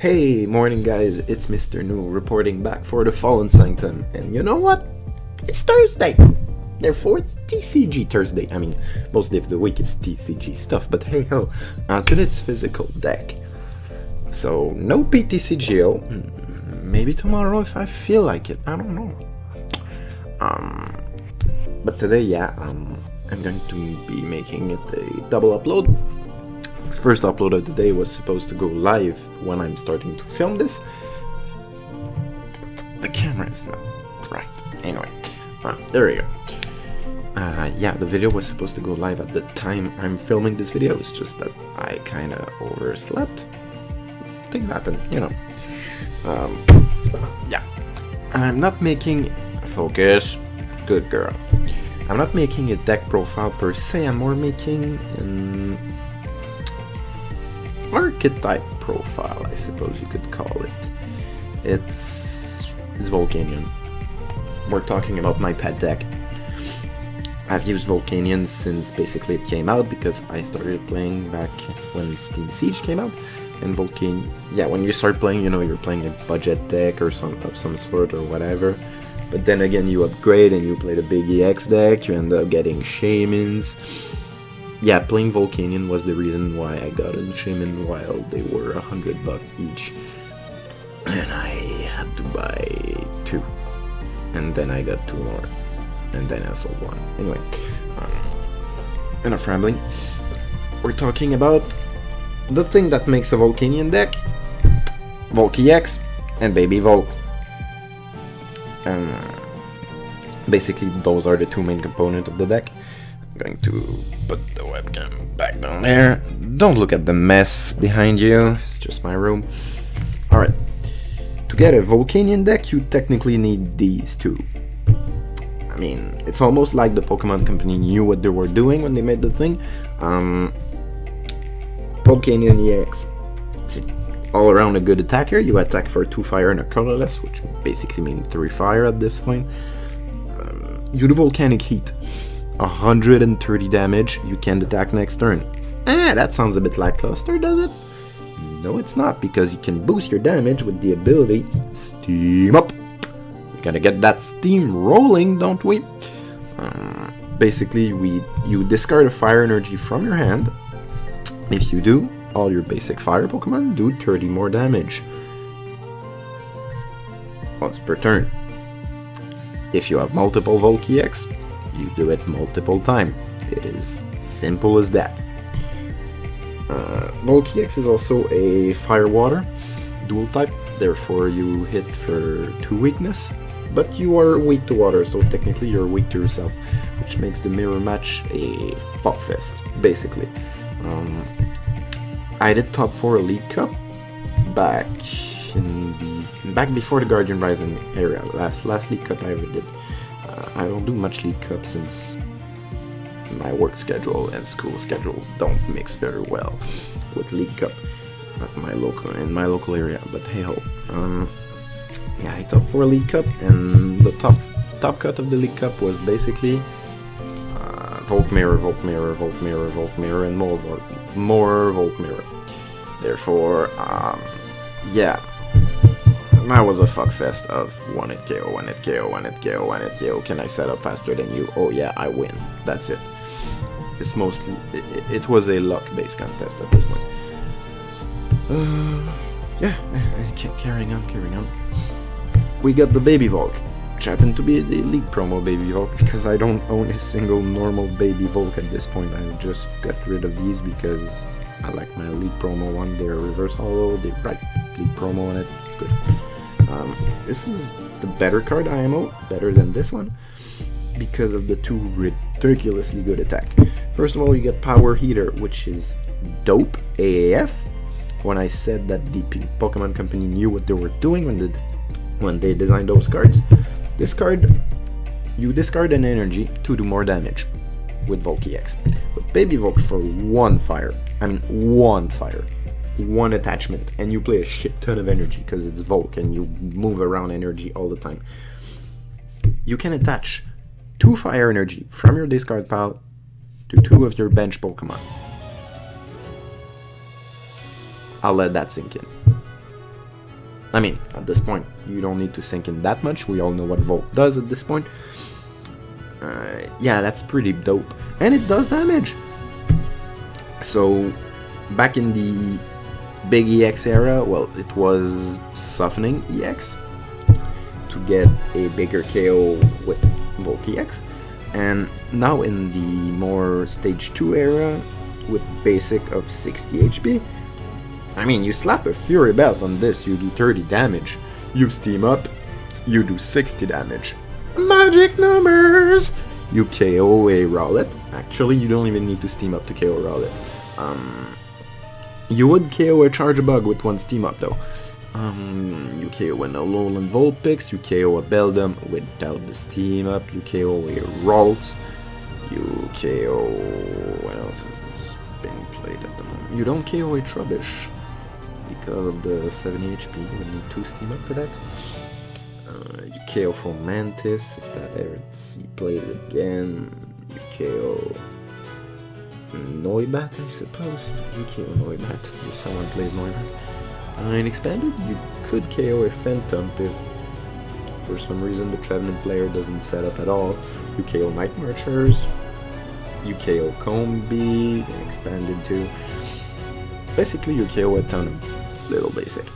Hey, morning guys, it's Mr. New reporting back for the Fallen Sanctum, and you know what? It's Thursday! Therefore, it's TCG Thursday. I mean, most of the week is TCG stuff, but hey ho, today it's physical deck. So, no PTCGO, maybe tomorrow if I feel like it, I don't know. But today, yeah, I'm going to be making it a double upload. First upload of the day was supposed to go live when I'm starting to film this. The camera is not right. Anyway, there we go. Yeah, the video was supposed to go live at the time I'm filming this video. It's just that I kind of overslept. Things happen, you know. Yeah, I'm not making focus. Good girl. I'm not making a deck profile per se. I'm more making an archetype profile, I suppose you could call it. It's Volcanion. We're talking about my pet deck. I've used Volcanion since basically it came out because I started playing back when Steam Siege came out. And Volcanion, yeah, when you start playing, you know, you're playing a budget deck or of some sort or whatever. But then again, you upgrade and you play the big EX deck, you end up getting Shamans. Yeah, playing Volcanion was the reason why I got a Shaman while they were $100 each. And I had to buy 2. And then I got 2 more. And then I sold 1. Anyway, enough rambling. We're talking about the thing that makes a Volcanion deck. Volk EX and Baby Volk. Basically, those are the 2 main components of the deck. Going to put the webcam back down there. Don't look at the mess behind you, it's just my room. Alright, to get a Volcanion deck you technically need these 2. I mean, it's almost like the Pokemon Company knew what they were doing when they made the thing. Volcanion EX, it's all around a good attacker. You attack for 2 fire and a colorless, which basically means 3 fire at this point. You do Volcanic Heat, 130 damage, you can't attack next turn. That sounds a bit lackluster, does it? No, it's not, because you can boost your damage with the ability Steam Up. We gotta get that steam rolling, don't we? Basically, you discard a fire energy from your hand. If you do, all your basic fire Pokemon do 30 more damage once per turn. If you have multiple Volk EX, you do it multiple times. It is simple as that. Volk EX is also a fire-water dual type, therefore you hit for 2 weakness, but you are weak to water, so technically you're weak to yourself, which makes the mirror match a fuckfest, basically. I did top 4 Elite Cup back before the Guardian Rising area. Last League Cup I ever did. I don't do much League Cup since my work schedule and school schedule don't mix very well with League Cup in my local area. But hey ho, yeah, I top 4 League Cup, and the top cut of the League Cup was basically Volt Mirror, Volt Mirror, Volt Mirror, Volt Mirror, and more Volt Mirror. Therefore, yeah. That was a fuckfest of 1-hit KO, 1-hit KO, 1-hit KO, 1-hit KO. Can I set up faster than you? Oh yeah, I win. That's it. It's mostly... It was a luck-based contest at this point. Yeah, carrying on. We got the Baby Volk, which happened to be the League promo Baby Volk, because I don't own a single normal Baby Volk at this point. I just got rid of these because I like my League promo one. They're reverse hollow, they write League promo on it. It's good. This is the better card IMO, better than this one, because of the 2 ridiculously good attack. First of all, you get Power Heater, which is dope AF. When I said that the Pokemon Company knew what they were doing when they designed those cards, this card, you discard an energy to do more damage with Volk EX. But Baby Volk for 1 fire, 1 attachment, and you play a shit ton of energy because it's Volk and you move around energy all the time. You can attach 2 fire energy from your discard pile to 2 of your bench Pokemon. I'll let that sink in. I mean, at this point, you don't need to sink in that much. We all know what Volk does at this point. Yeah, that's pretty dope. And it does damage! So, back in the big EX era, well, it was softening EX to get a bigger KO with Volk EX. And now in the more stage 2 era, with basic of 60 HP, I mean, you slap a Fury Belt on this, you do 30 damage. You steam up, you do 60 damage. Magic numbers! You KO a Rowlet. Actually, you don't even need to steam up to KO a Rowlet. You would KO a Charge-a-Bug with one steam up though. You KO an Alolan Vulpix, you KO a Beldum without the steam up, you KO a Ralts, you KO... what else is being played at the moment? You don't KO a Trubbish because of the 70 HP, you would need 2 steam up for that. You KO for Mantis, if that ever plays again. You KO Noibat, I suppose. You KO Noibat if someone plays Noibat. In Expanded, you could KO a Phantom if for some reason the Trevenant player doesn't set up at all. You KO Night Marchers. You KO Combi, Expanded too. Basically, you KO a ton of little basic.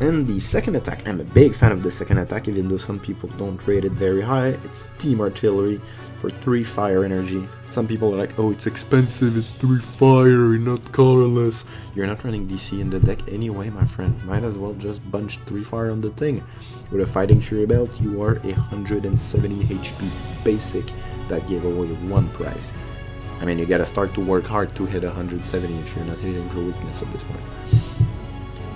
And the second attack, I'm a big fan of the second attack, even though some people don't rate it very high. It's Steam Artillery for 3 fire energy. Some people are like, oh, it's expensive, it's 3 fire, not colorless. You're not running DC in the deck anyway, my friend. Might as well just bunch 3 fire on the thing. With a Fighting Fury Belt, you are 170 HP basic that gave away 1 price. I mean, you gotta start to work hard to hit 170 if you're not hitting for weakness at this point.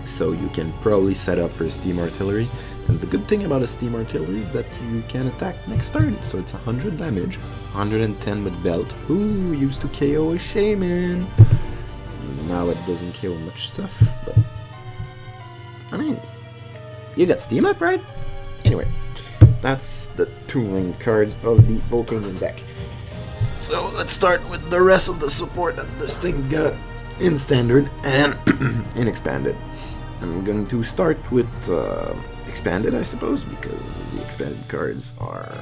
So you can probably set up for Steam Artillery. And the good thing about a Steam Artillery is that you can attack next turn. So it's 100 damage, 110 with Belt. Ooh, used to KO a Shaman. Now it doesn't kill much stuff, but... I mean, you got Steam Up, right? Anyway, that's the 2 main cards of the Volcanion deck. So let's start with the rest of the support that this thing got in Standard and in Expanded. I'm going to start with Expanded, I suppose, because the Expanded cards are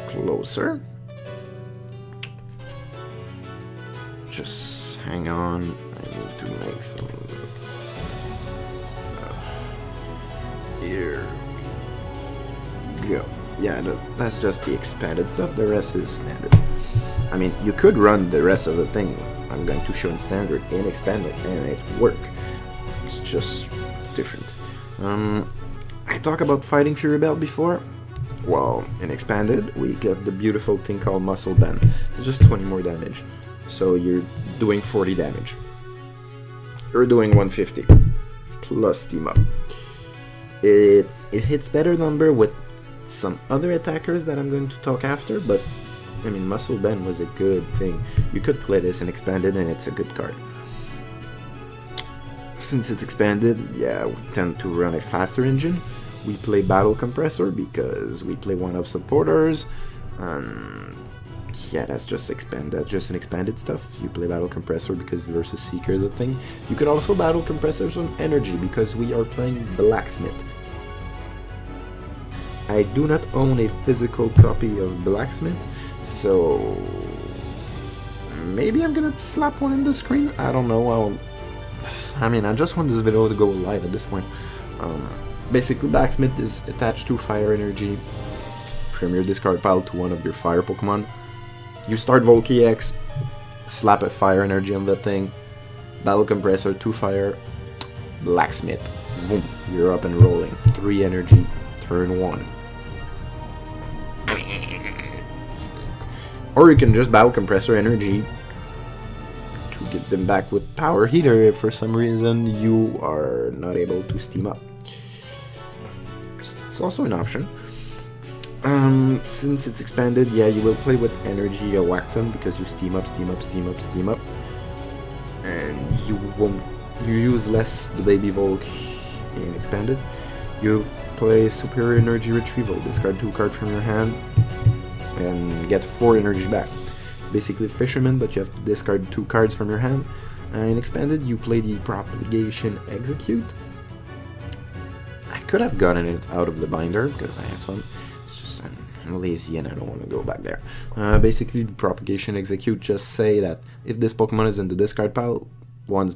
closer. Just hang on, I need to make some stuff. Here we go. Yeah, that's just the Expanded stuff, the rest is Standard. I mean, you could run the rest of the thing I'm going to show in Standard in Expanded, and it work. It's just different. I talked about Fighting Fury Belt before. Well, in Expanded, we get the beautiful thing called Muscle Band. It's just 20 more damage. So you're doing 40 damage. You're doing 150 plus Steam Up. It hits better number with some other attackers that I'm going to talk after, but I mean, Muscle Bend was a good thing. You could play this in Expanded and it's a good card. Since it's Expanded, yeah, we tend to run a faster engine. We play Battle Compressor because we play one of supporters. Yeah, that's just an expanded stuff. You play Battle Compressor because versus Seeker is a thing. You could also Battle Compressors on Energy because we are playing Blacksmith. I do not own a physical copy of Blacksmith, so maybe I'm gonna slap one in the screen. I don't know. I mean, I just want this video to go live at this point. Basically, Blacksmith is attached to Fire Energy from your discard pile to one of your Fire Pokemon. You start Volk EX, slap a Fire Energy on that thing, Battle Compressor, 2 Fire, Blacksmith, boom, you're up and rolling. 3 Energy, turn 1. Or you can just Battle Compressor Energy to get them back with Power Heater if for some reason you are not able to steam up. It's also an option. Since it's expanded, yeah, you will play with Energy a whack ton because you steam up, and you use less the Baby Volk in expanded. You play Superior Energy Retrieval, discard 2 cards from your hand, and get 4 energy back. It's basically Fisherman, but you have to discard 2 cards from your hand. In expanded, you play the Propagation Execute, could have gotten it out of the binder, because I have some. It's just I'm lazy and I don't want to go back there. Basically, propagation execute just say that if this Pokemon is in the discard pile, once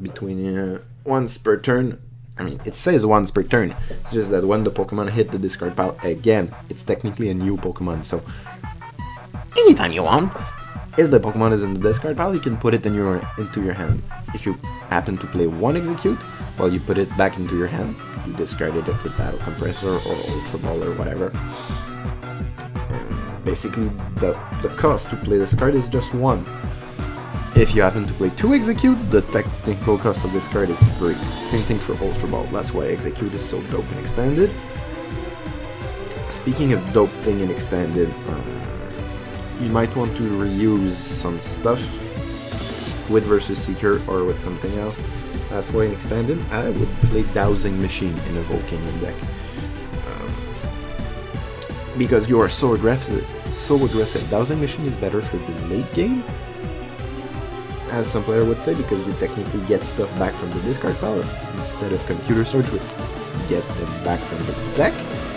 per turn. I mean, it says once per turn. It's just that when the Pokemon hit the discard pile again, it's technically a new Pokemon. So anytime you want, if the Pokemon is in the discard pile, you can put it into your hand. If you happen to play one execute, well, you put it back into your hand. You discarded it with Battle Compressor or Ultra Ball or whatever. And basically, the cost to play this card is just 1. If you happen to play 2 execute, the technical cost of this card is 3. Same thing for Ultra Ball. That's why execute is so dope and expanded. Speaking of dope thing and expanded, you might want to reuse some stuff with Versus Seeker or with something else. That's why in expanded, I would play Dowsing Machine in a Volcanion deck. Because you are so aggressive. Dowsing Machine is better for the late game, as some player would say, because you technically get stuff back from the discard pile instead of Computer Search, which get them back from the deck.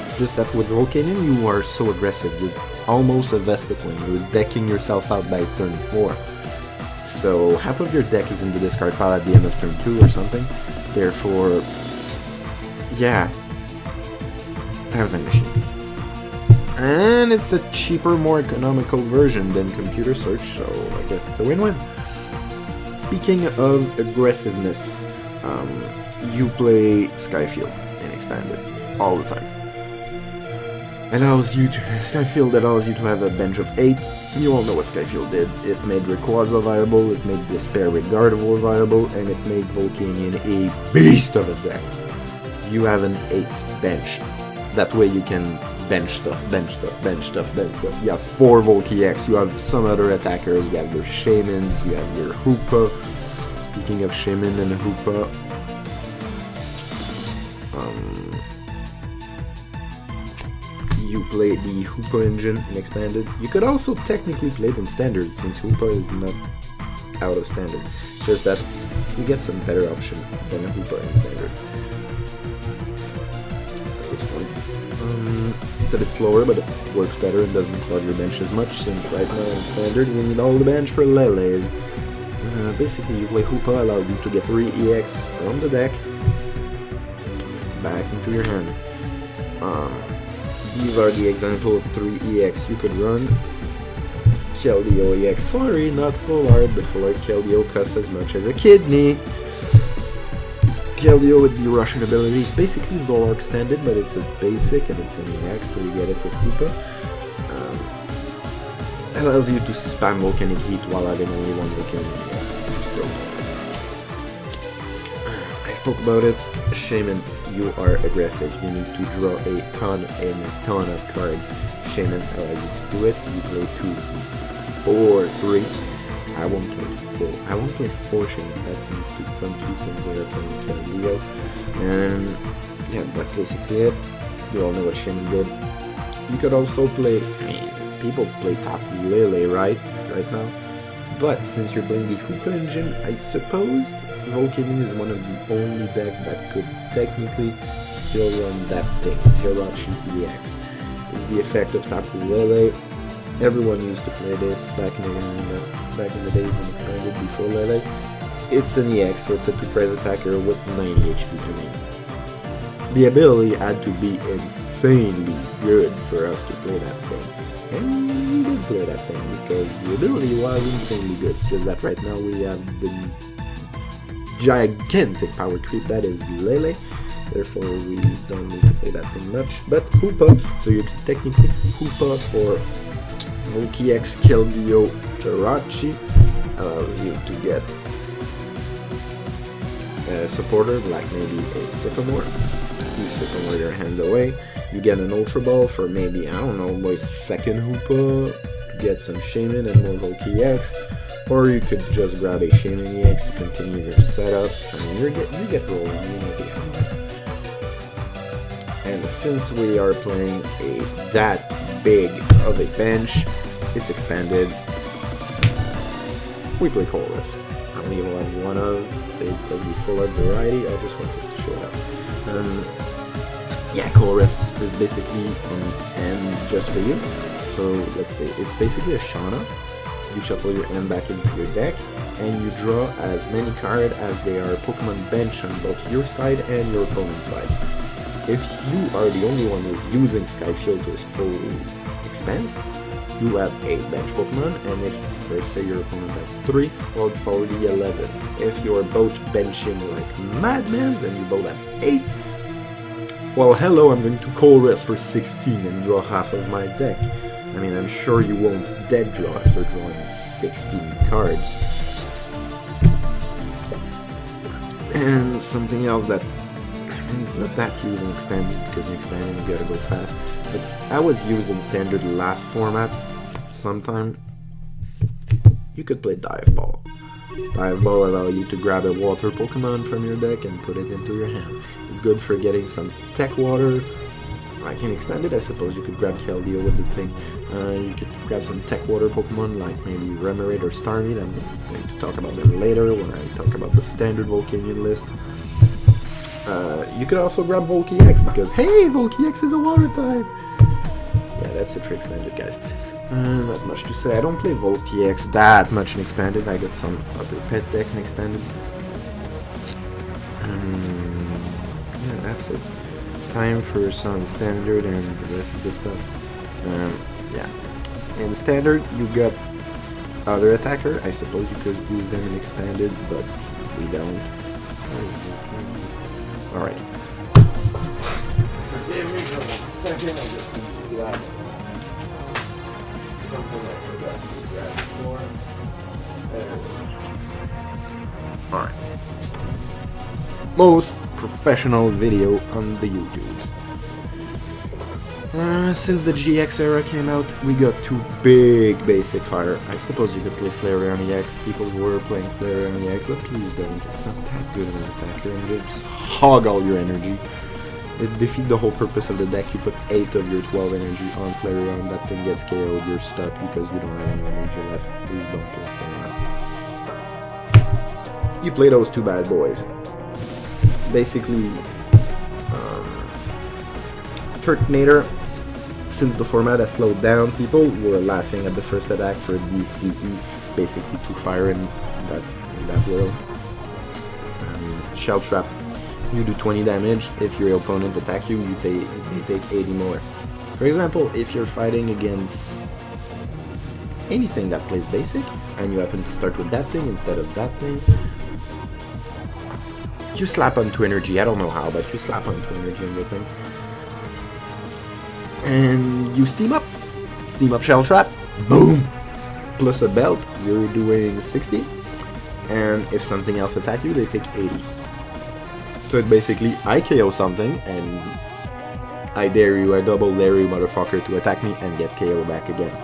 It's just that with Volcanion, you are so aggressive with almost a Vespiquen. You're decking yourself out by turn 4. So half of your deck is in the discard pile at the end of turn 2 or something. Therefore, yeah, Dowsing Machine. And it's a cheaper, more economical version than Computer Search, so I guess it's a win-win. Speaking of aggressiveness, you play Skyfield in Expanded all the time. Skyfield allows you to have a bench of 8. You all know what Skyfield did. It made Rayquaza viable, it made Despair with Gardevoir viable, and it made Volcanion a beast of a deck. You have an 8 bench. That way you can bench stuff. You have 4 Volcax, you have some other attackers, you have your Shamans, you have your Hoopa. Speaking of Shaman and Hoopa, you play the Hoopa engine in Expanded. You could also technically play it in Standard, since Hoopa is not out of Standard. Just that you get some better option than a Hoopa in Standard. It's fun. It's a bit slower, but it works better and doesn't flood your bench as much, since right now in Standard you need all the bench for Lele's. Basically, you play Hoopa, allow you to get 3 EX from the deck back into your hand. These are the example of 3 EX you could run. Keldeo EX, sorry, not full art. The full art Keldeo costs as much as a kidney. Keldeo with the Russian ability, it's basically Zoroark standard, but it's a basic and it's an EX, so you get it with Hoopa. Allows you to spam Volcanic Heat while having only 1 Volcanic EX. I spoke about it. Shaman, you are aggressive. You need to draw a ton of cards. Shaman allows you to do it. You play 2 or 3. I won't play 4 Shaman. That seems too funky since we are playing Keldeo. And yeah, that's basically it. You all know what Shaman did. You could also play, people play Tapu Lele right now. But since you're playing the Hoopa engine, I suppose Volcanion is one of the only decks that could technically still run that thing. Jirachi EX is the effect of Tapu Lele. Everyone used to play this back in the days in Expanded before Lele. It's an EX, so it's a 2-price attacker with 90 HP to me. The ability had to be insanely good for us to play that thing. And we did play that thing because the ability was insanely good. It's just that right now we have the gigantic power creep that is Lele. Therefore we don't need to play that thing much. But Hoopa, so you can technically Hoopa for Volcax, Keldeo, Jirachi allows you to get a supporter, like maybe a Sycamore. You Sycamore your hand away. You get an Ultra Ball for maybe, I don't know, my second Hoopa to get some Shaman and more Volcax. Or you could just grab a Shaman EX to continue your setup. I mean, you get rolling, you know the outcome. And since we are playing that big of a bench, it's expanded. We play Colorless. I don't even have one of the full art variety. I just wanted to show it up. yeah, chorus is basically an end just for you. So let's say it's basically a Shauna. You shuffle your hand back into your deck, and you draw as many cards as they are Pokemon bench on both your side and your opponent's side. If you are the only one who's using Skyfield to its full expense, you have 8 bench Pokemon, and if, let's say, your opponent has 3, well, it's already 11. If you're both benching like madmen and you both have 8, well, hello, I'm going to chorus for 16 and draw half of my deck. I mean, I'm sure you won't dead draw after drawing 16 cards. And something else that, I mean, it's not that used in Expanded, because in Expanded you gotta go fast, but I was using Standard last format. Sometime you could play Dive Ball. Dive Ball allows you to grab a water Pokemon from your deck and put it into your hand. It's good for getting some Tech Water. Like in Expanded, I suppose you could grab Keldeo with the thing. You could grab some Tech Water Pokemon like maybe Remoraid or Starmie. I'm going to talk about them later when I talk about the standard Volcanion list. You could also grab Volcanyx because, hey, Volcanyx is a water type! Yeah, that's it for Expanded, guys. Not much to say. I don't play Volcanyx that much in Expanded. I got some other pet deck in Expanded. Yeah, that's it. Time for some Standard and the rest of the stuff. Yeah. In Standard, you got other attacker. I suppose you could use them in Expanded, but we don't. Alright. Forgive me for 1 second, I just need to grab something I forgot to grab before. Alright. Most professional video on the YouTubes. Since the GX era came out, we got 2 big basic fire. I suppose you could play Flareon EX. People were playing Flareon EX, but please don't. It's not that good of an attacker, and just hog all your energy. It defeats the whole purpose of the deck. You put 8 of your 12 energy on Flareon, that thing gets KO'd, you're stuck because you don't have any energy left. Please don't play Flareon. You play those 2 bad boys. Basically, Turtonator, since the format has slowed down, people were laughing at the first attack for DCE, basically 2 fire in that world. Shell Trap, you do 20 damage. If your opponent attack you, they take 80 more. For example, if you're fighting against anything that plays basic, and you happen to start with that thing instead of that thing, you slap on 2 energy. I don't know how, but you slap on 2 energy on the thing. And you steam up Shell Trap, boom, plus a belt, you're doing 60, and if something else attack you, they take 80. So it's basically, I KO something, and I dare you, I double dare you motherfucker to attack me and get KO back again.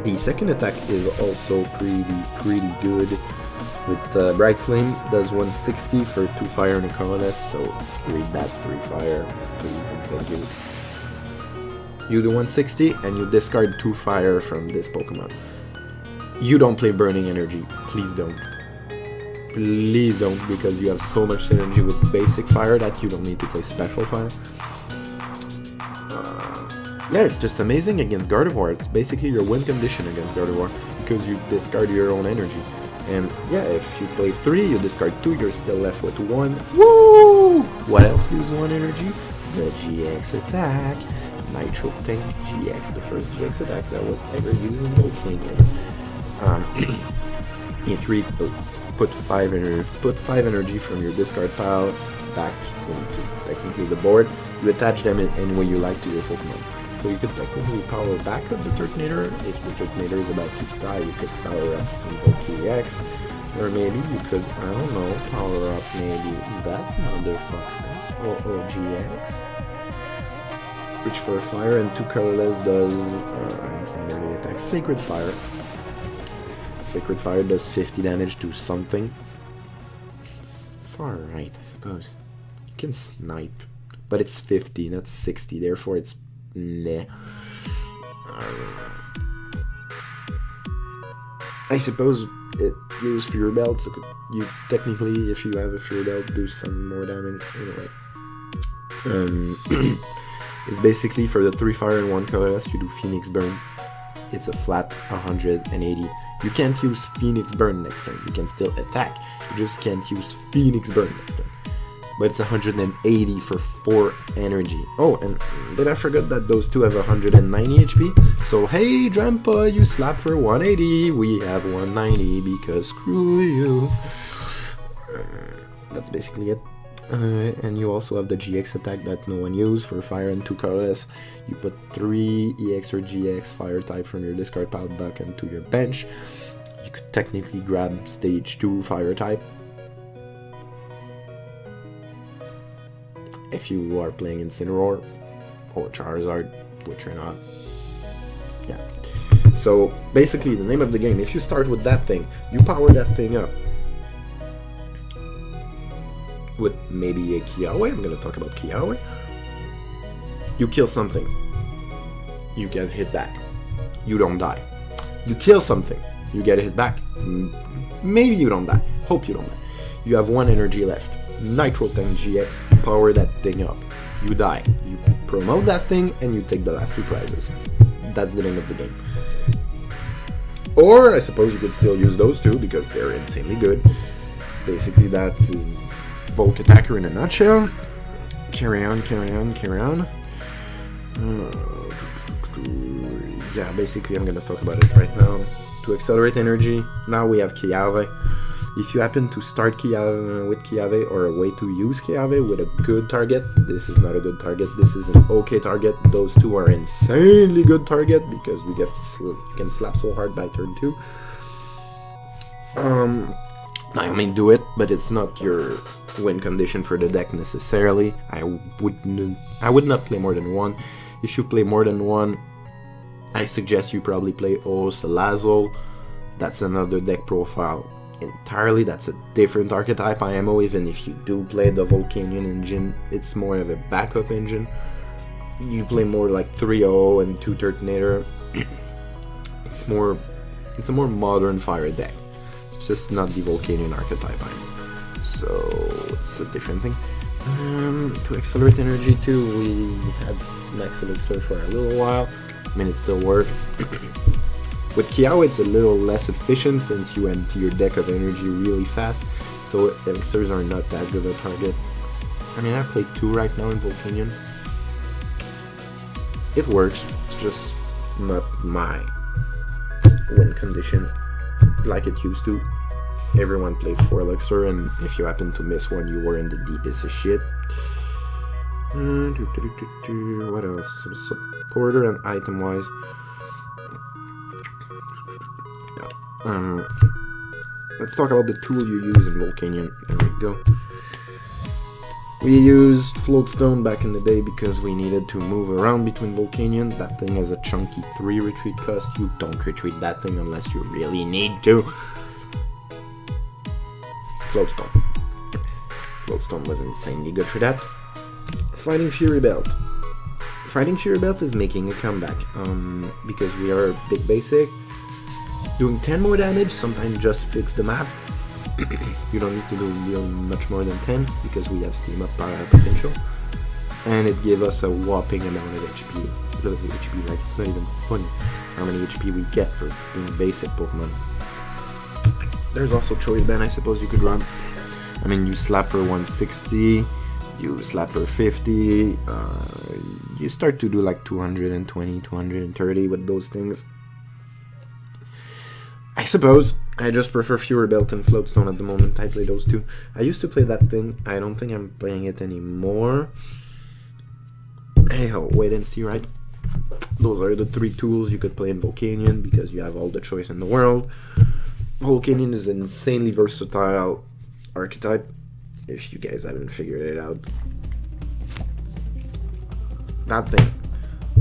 The second attack is also pretty good. With Bright Flame, does 160 for 2 fire and a colorless, so read that 3 fire, please and thank you. You do 160 and you discard 2 fire from this Pokemon. You don't play Burning Energy, please don't. Please don't, because you have so much synergy with basic fire that you don't need to play special fire. Yeah, it's just amazing against Gardevoir. It's basically your win condition against Gardevoir, because you discard your own energy. And yeah, if you play 3, you discard 2, you're still left with 1. Woo! What else gives 1 energy? The GX attack. Nitro Tank GX, the first GX attack that was ever used in Volcanion. Put 5 energy from your discard pile back into technically the board. You attach them in any way you like to your Pokemon. So you could technically power back up the Turtonator. If the Turtonator is about to die, you could power up some Volcanyx. Or maybe you could, I don't know, power up maybe that motherfucker. Or GX. Which for fire and 2 colorless does melee attack. Sacred Fire. Sacred Fire does 50 damage to something. It's alright, I suppose. You can snipe. But it's 50, not 60, therefore it's meh. I suppose it uses Fury Belt, so you technically, if you have a Fury Belt, do some more damage. Anyway. It's basically for the 3 fire and 1 colorless, you do Phoenix Burn. It's a flat 180. You can't use Phoenix Burn next turn. You can still attack. You just can't use Phoenix Burn next turn. But it's 180 for 4 energy. Oh, and did I forget that those two have 190 HP? So hey, Grandpa, you slap for 180. We have 190 because screw you. That's basically it. And you also have the GX attack that no one used for fire and 2 colorless. You put 3 EX or GX fire type from your discard pile back into your bench. You could technically grab stage 2 fire type if you are playing Incineroar or Charizard, which you're not. Yeah. So basically the name of the game, if you start with that thing, you power that thing up with maybe a Kiawe. I'm gonna talk about Kiawe. You kill something, you get hit back, you don't die. You kill something, you get hit back, maybe you don't die, hope you don't die. You have 1 energy left, Nitro Tank GX, you power that thing up, you die, you promote that thing and you take the last 2 prizes. That's the name of the game. Or I suppose you could still use those two because they're insanely good. Basically that is Volk Attacker in a nutshell. Carry on. Yeah, basically I'm gonna talk about it right now. To accelerate energy, now we have Kiawe. If you happen to start Kiawe with Kiawe or a way to use Kiawe with a good target, this is not a good target, this is an okay target. Those two are insanely good target because we get you can slap so hard by turn 2. I mean, do it, but it's not your win condition for the deck necessarily. I would not play more than 1. If you play more than 1, I suggest you probably play Salazzle. That's another deck profile entirely. That's a different archetype IMO. Even if you do play the Volcanion engine, it's more of a backup engine. You play more like 3-0 and 2 Turtonator. It's a more modern fire deck. It's just not the Volcanion archetype IMO. So it's a different thing. To accelerate energy too, we had Max Elixir for a little while. I mean, it still works. With Kiawe, it's a little less efficient since you empty your deck of energy really fast, so elixirs are not that good of a target. I mean, I played 2 right now in Volcanion. It works, it's just not my win condition like it used to. Everyone played 4 elixir, and if you happen to miss one, you were in the deepest of shit. What else? Supporter and item-wise. Let's talk about the tool you use in Volcanion. There we go. We used Floatstone back in the day because we needed to move around between Volcanion. That thing has a chunky 3 retreat cost. You don't retreat that thing unless you really need to. Floatstone. Floatstone was insanely good for that. Fighting Fury Belt. Fighting Fury Belt is making a comeback because we are a bit basic. Doing 10 more damage sometimes just fix the map. You don't need to do real much more than 10 because we have steam up power potential. And it gives us a whopping amount of HP. Look at the HP, right? It's not even funny how many HP we get for being basic Pokemon. There's also Choice Band I suppose you could run. I mean, you slap for 160, you slap for 50, you start to do like 220, 230 with those things. I suppose I just prefer Fury Belt and Floatstone at the moment. I play those two. I used to play that thing. I don't think I'm playing it anymore. Hey ho, wait and see, right? Those are the 3 tools you could play in Volcanion because you have all the choice in the world. Volcanion is an insanely versatile archetype, if you guys haven't figured it out.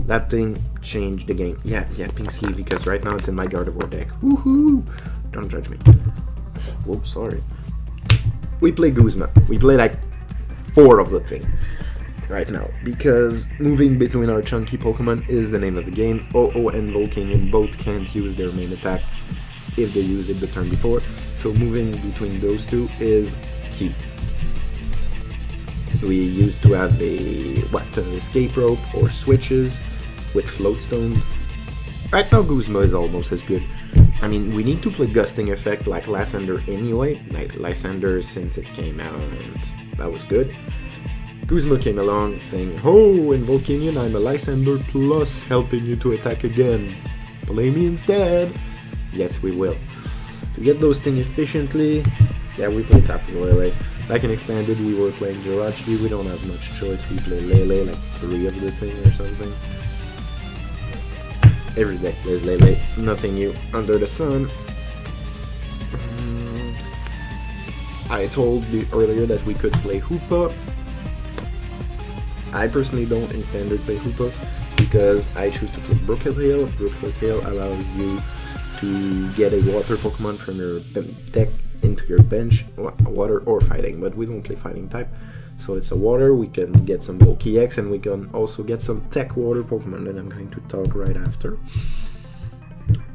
That thing changed the game. Yeah, pink sleeve because right now it's in my Gardevoir deck. Woohoo! Don't judge me. Whoops, sorry. We play Guzma. We play like 4 of the thing right now because moving between our chunky Pokemon is the name of the game. Oh, and Volcanion both can't use their main attack if they use it the turn before. So moving between those two is key. We used to have an escape rope or switches with float stones. Right now Guzma is almost as good. I mean, we need to play Gusting Effect like Lysander anyway. Like Lysander, since it came out, and that was good. Guzma came along saying, "Oh, in Volcanion I'm a Lysander plus, helping you to attack again. Play me instead." Yes, we will. To get those things efficiently, yeah, we play Tapu Lele. Like in Expanded, we were playing Jirachi. We don't have much choice. We play Lele, like 3 of the thing or something. Every deck plays Lele. Nothing new under the sun. I told you earlier that we could play Hoopa. I personally don't in Standard play Hoopa because I choose to play Brooklet Hill. Brooklet Hill allows you to get a water Pokemon from your deck into your bench, water or fighting, but we don't play fighting type, so it's a water. We can get some Volcax and we can also get some tech water Pokemon that I'm going to talk right after.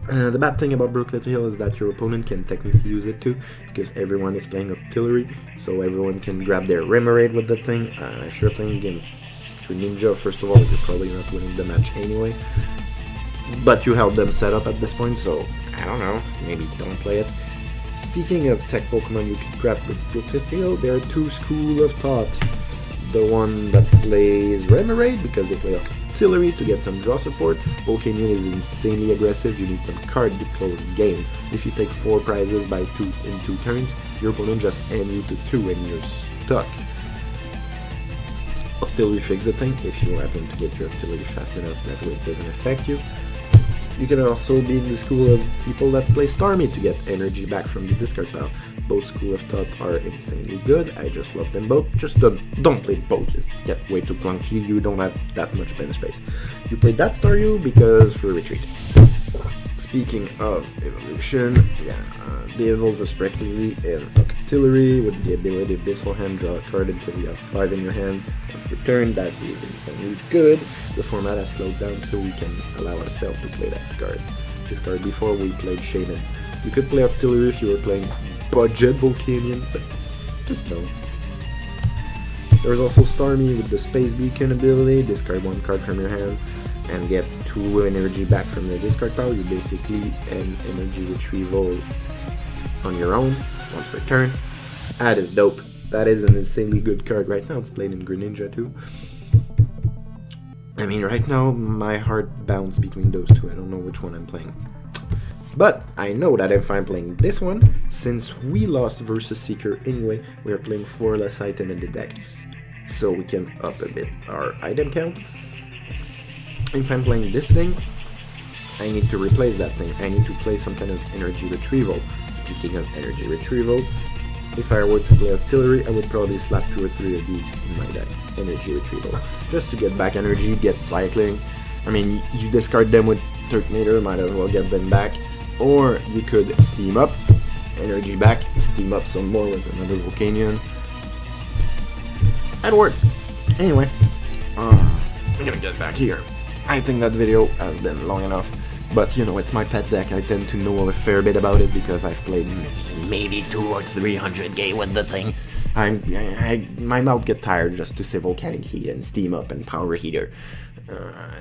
The bad thing about Brooklet Hill is that your opponent can technically use it too, because everyone is playing Octillery, so everyone can grab their Remoraid with the thing. If you're playing against Greninja, first of all, you're probably not winning the match anyway, but you help them set up at this point, so I don't know, maybe don't play it. Speaking of tech Pokemon you can grab with Brooklet Hill, there are 2 schools of thought. The one that plays Remoraid because they play Octillery to get some draw support. Volcanion is insanely aggressive, you need some card to close the game. If you take 4 prizes in 2 turns, your opponent just ends you to 2 and you're stuck. Octillery fix the thing if you happen to get your Octillery fast enough, that way it doesn't affect you. You can also be in the school of people that play Starmie to get energy back from the discard pile. Both school of thought are insanely good, I just love them both. Just don't play both, just get way too clunky, you don't have that much bench space. You play that Staryu because for retreat. Speaking of evolution, they evolve respectively in Octillery with the ability of Abyssal Hand, draw a card until you have 5 in your hand. Once per turn, that is insanely good. The format has slowed down so we can allow ourselves to play this card before we played Shaden. You could play Octillery if you were playing budget Volcanion, but just don't. There's also Starmie with the Space Beacon ability, discard 1 card from your hand and get 2 energy back from the discard pile. You basically an energy retrieval on your own once per turn. That is dope. That is an insanely good card. Right now it's played in Greninja too. I mean, right now my heart bounces between those 2. I don't know which one I'm playing. But I know that if I'm playing this one, since we lost versus Seeker anyway, we are playing 4 less items in the deck. So we can up a bit our item count. If I'm playing this thing, I need to replace that thing. I need to play some kind of energy retrieval. Speaking of energy retrieval, if I were to play Octillery, I would probably slap 2 or 3 of these in my deck. Energy retrieval. Just to get back energy, get cycling. I mean, you discard them with Turtonator, might as well get them back. Or you could steam up, energy back, steam up some more with another Volcanion. That works. Anyway, I'm gonna get back here. I think that video has been long enough, but you know, it's my pet deck. I tend to know a fair bit about it because I've played maybe 200 or 300 game with the thing. My mouth get tired just to say Volcanic Heat and Steam Up and Power Heater.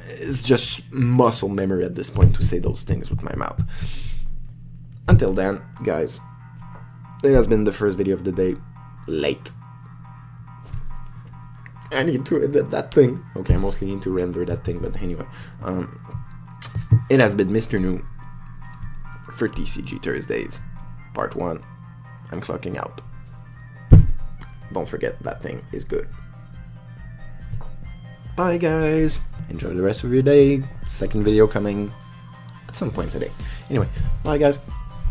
It's just muscle memory at this point to say those things with my mouth. Until then, guys, it has been the first video of the day. Late. I need to edit that thing. Okay, I mostly need to render that thing, but anyway. It has been Mr. New for TCG Thursdays, part 1. I'm clocking out. Don't forget, that thing is good. Bye, guys. Enjoy the rest of your day. Second video coming at some point today. Anyway, bye, guys.